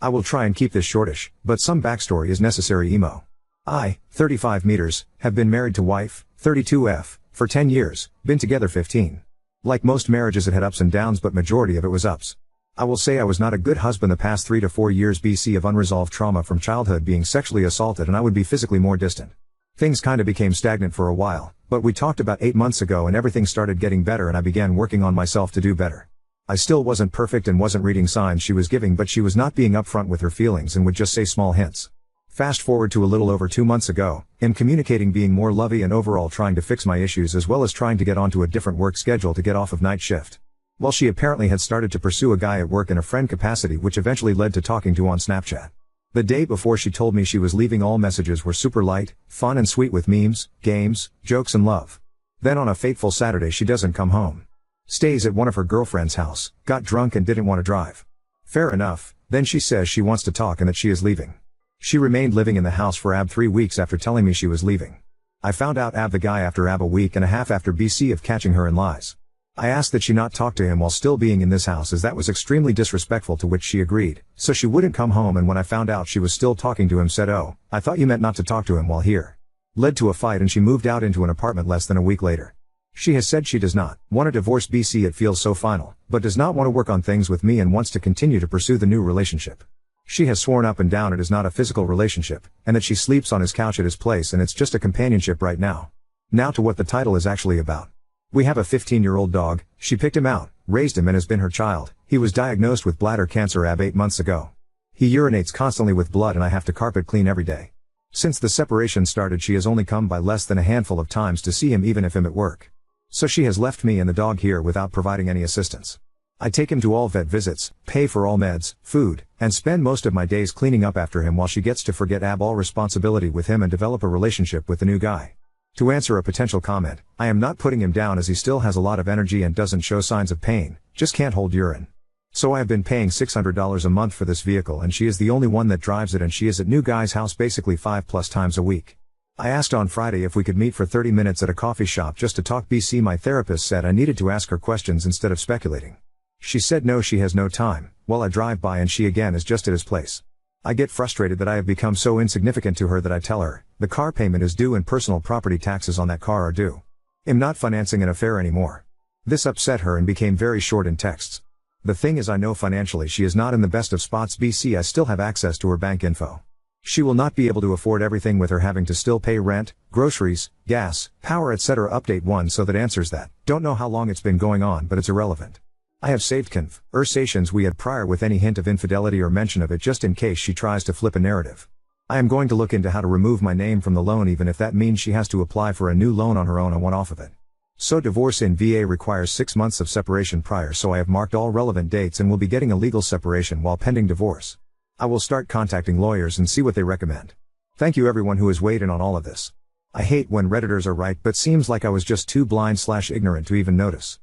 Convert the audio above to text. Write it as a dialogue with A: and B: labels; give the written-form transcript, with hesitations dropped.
A: I will try and keep this shortish, but some backstory is necessary. Emo. I, 35 meters, have been married to wife, 32F, for 10 years, been together 15. Like most marriages it had ups and downs, but majority of it was ups. I will say I was not a good husband the past 3 to 4 years BC of unresolved trauma from childhood, being sexually assaulted, and I would be physically more distant. Things kinda became stagnant for a while, but we talked about 8 months ago and everything started getting better and I began working on myself to do better. I still wasn't perfect and wasn't reading signs she was giving, but she was not being upfront with her feelings and would just say small hints. Fast forward to a little over 2 months ago, in communicating, being more lovey and overall trying to fix my issues as well as trying to get onto a different work schedule to get off of night shift. Well, she apparently had started to pursue a guy at work in a friend capacity, which eventually led to talking to on Snapchat. The day before she told me she was leaving, all messages were super light, fun and sweet with memes, games, jokes and love. Then on a fateful Saturday she doesn't come home. Stays at one of her girlfriend's house, got drunk and didn't want to drive. Fair enough, then she says she wants to talk and that she is leaving. She remained living in the house for 3 weeks after telling me she was leaving. I found out the guy after a week and a half after BC of catching her in lies. I asked that she not talk to him while still being in this house, as that was extremely disrespectful, to which she agreed, so she wouldn't come home, and when I found out she was still talking to him said, "Oh, I thought you meant not to talk to him while here." Led to a fight and she moved out into an apartment less than a week later. She has said she does not want a divorce BC, it feels so final, but does not want to work on things with me and wants to continue to pursue the new relationship. She has sworn up and down it is not a physical relationship, and that she sleeps on his couch at his place and it's just a companionship right now. Now to what the title is actually about. We have a 15-year-old dog, she picked him out, raised him and has been her child. He was diagnosed with bladder cancer 8 months ago. He urinates constantly with blood and I have to carpet clean every day. Since the separation started she has only come by less than a handful of times to see him, even if him at work. So she has left me and the dog here without providing any assistance. I take him to all vet visits, pay for all meds, food, and spend most of my days cleaning up after him while she gets to forget all responsibility with him and develop a relationship with the new guy. To answer a potential comment, I am not putting him down as he still has a lot of energy and doesn't show signs of pain, just can't hold urine. So I have been paying $600 a month for this vehicle and she is the only one that drives it, and she is at new guy's house basically 5+ times a week. I asked on Friday if we could meet for 30 minutes at a coffee shop just to talk BC. My therapist said I needed to ask her questions instead of speculating. She said no, she has no time. Well, I drive by and she again is just at his place. I get frustrated that I have become so insignificant to her that I tell her, the car payment is due and personal property taxes on that car are due. I'm not financing an affair anymore. This upset her and became very short in texts. The thing is, I know financially she is not in the best of spots BC. I still have access to her bank info. She will not be able to afford everything with her having to still pay rent, groceries, gas, power etc. Update 1. So that answers that. Don't know how long it's been going on, but it's irrelevant. I have saved conversations we had prior with any hint of infidelity or mention of it, just in case she tries to flip a narrative. I am going to look into how to remove my name from the loan, even if that means she has to apply for a new loan on her own. I want off of it. So divorce in VA requires 6 months of separation prior, so I have marked all relevant dates and will be getting a legal separation while pending divorce. I will start contacting lawyers and see what they recommend. Thank you everyone who has weighed in on all of this. I hate when Redditors are right, but seems like I was just too blind/ignorant to even notice.